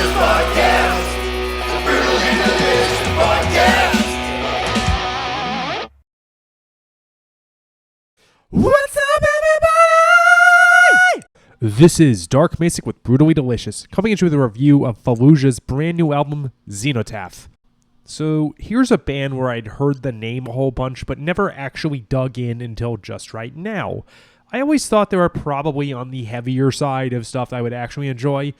Podcast. The Brutally Delicious Podcast. What's up, everybody? This is Dark Macek with Brutally Delicious, coming at you with a review of Fallujah's brand new album, Xenotaph. So here's a band where I'd heard the name a whole bunch, but never actually dug in until just right now. I always thought they were probably on the heavier side of stuff I would actually enjoy.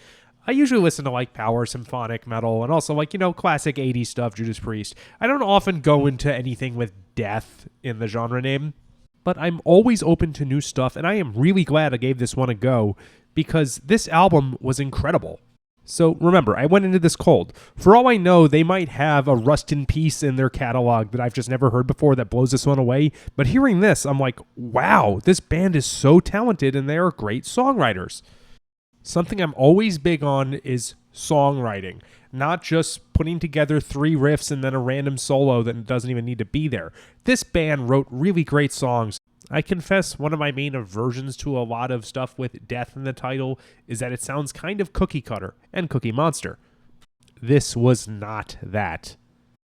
I usually listen to power symphonic metal and also classic 80s stuff, Judas Priest. I don't often go into anything with death in the genre name, but I'm always open to new stuff, and I am really glad I gave this one a go because this album was incredible. So remember, I went into this cold. For all I know, they might have a Rust in Peace in their catalog that I've just never heard before that blows this one away. But hearing this, I'm like, wow, this band is so talented and they are great songwriters. Something I'm always big on is songwriting, not just putting together 3 riffs and then a random solo that doesn't even need to be there. This band wrote really great songs. I confess one of my main aversions to a lot of stuff with death in the title is that it sounds kind of cookie cutter and Cookie Monster. This was not that.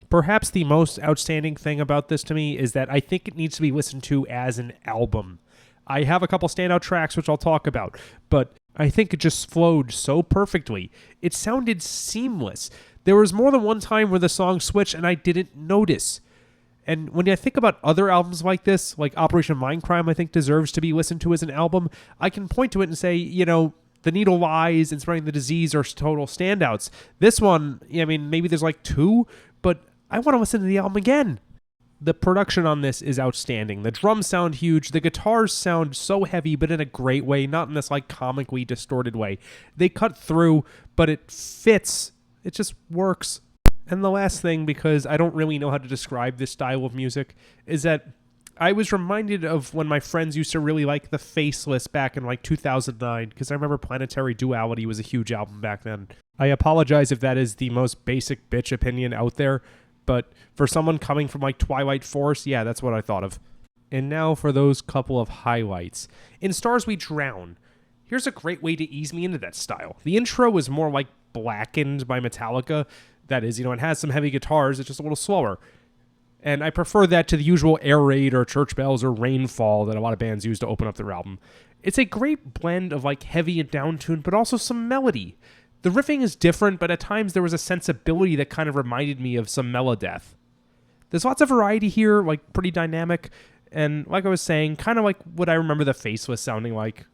Perhaps the most outstanding thing about this to me is that I think it needs to be listened to as an album. I have a couple standout tracks which I'll talk about, but I think it just flowed so perfectly. It sounded seamless. There was more than one time where the song switched and I didn't notice. And when I think about other albums like this, like Operation Mindcrime, I think deserves to be listened to as an album, I can point to it and say, The Needle Lies and Spreading the Disease are total standouts. This one, maybe there's 2, but I want to listen to the album again. The production on this is outstanding. The drums sound huge. The guitars sound so heavy, but in a great way, not in this comically distorted way. They cut through, but it fits. It just works. And the last thing, because I don't really know how to describe this style of music, is that I was reminded of when my friends used to really like The Faceless back in 2009, because I remember Planetary Duality was a huge album back then. I apologize if that is the most basic bitch opinion out there, but for someone coming from Twilight Force, yeah, that's what I thought of. And now for those couple of highlights. In Stars We Drown, here's a great way to ease me into that style. The intro is more like Blackened by Metallica. That is, it has some heavy guitars, it's just a little slower. And I prefer that to the usual Air Raid or Church Bells or Rainfall that a lot of bands use to open up their album. It's a great blend of heavy and downtuned, but also some melody. The riffing is different, but at times there was a sensibility that kind of reminded me of some Melodeath. There's lots of variety here, pretty dynamic, and like I was saying, kind of like what I remember The Faceless sounding like.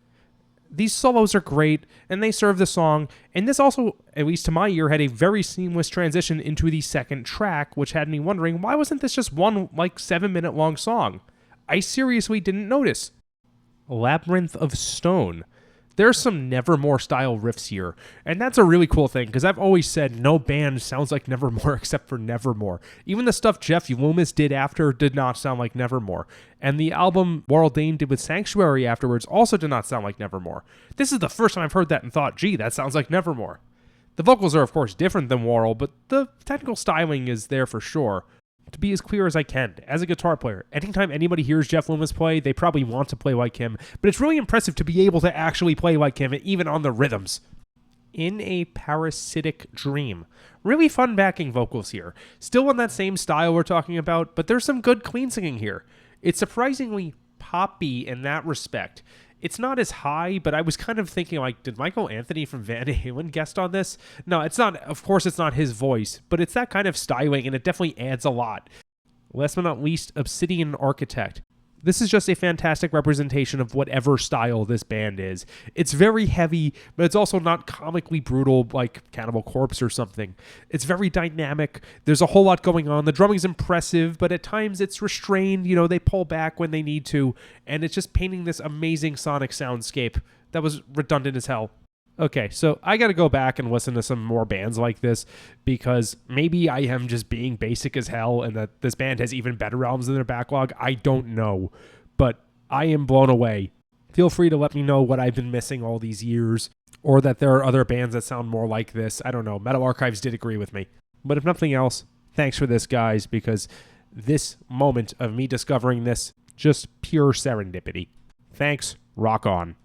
These solos are great, and they serve the song, and this also, at least to my ear, had a very seamless transition into the second track, which had me wondering, why wasn't this just one, 7-minute long song? I seriously didn't notice. Labyrinth of Stone. There's some Nevermore style riffs here, and that's a really cool thing, because I've always said no band sounds like Nevermore except for Nevermore. Even the stuff Jeff Loomis did after did not sound like Nevermore, and the album Warrell Dane did with Sanctuary afterwards also did not sound like Nevermore. This is the first time I've heard that and thought, gee, that sounds like Nevermore. The vocals are of course different than Warrell, but the technical styling is there for sure. To be as clear as I can, as a guitar player, anytime anybody hears Jeff Loomis play, they probably want to play like him, but it's really impressive to be able to actually play like him, even on the rhythms. In a Parasitic Dream. Really fun backing vocals here. Still in that same style we're talking about, but there's some good clean singing here. It's surprisingly poppy in that respect. It's not as high, but I was kind of thinking, did Michael Anthony from Van Halen guest on this? No, it's not. Of course, it's not his voice, but it's that kind of styling, and it definitely adds a lot. Last but not least, Obsidian Architect. This is just a fantastic representation of whatever style this band is. It's very heavy, but it's also not comically brutal like Cannibal Corpse or something. It's very dynamic. There's a whole lot going on. The drumming's impressive, but at times it's restrained. They pull back when they need to, and it's just painting this amazing sonic soundscape that was redundant as hell. Okay, so I gotta go back and listen to some more bands like this because maybe I am just being basic as hell and that this band has even better albums in their backlog. I don't know, but I am blown away. Feel free to let me know what I've been missing all these years or that there are other bands that sound more like this. I don't know. Metal Archives did agree with me. But if nothing else, thanks for this, guys, because this moment of me discovering this, just pure serendipity. Thanks. Rock on.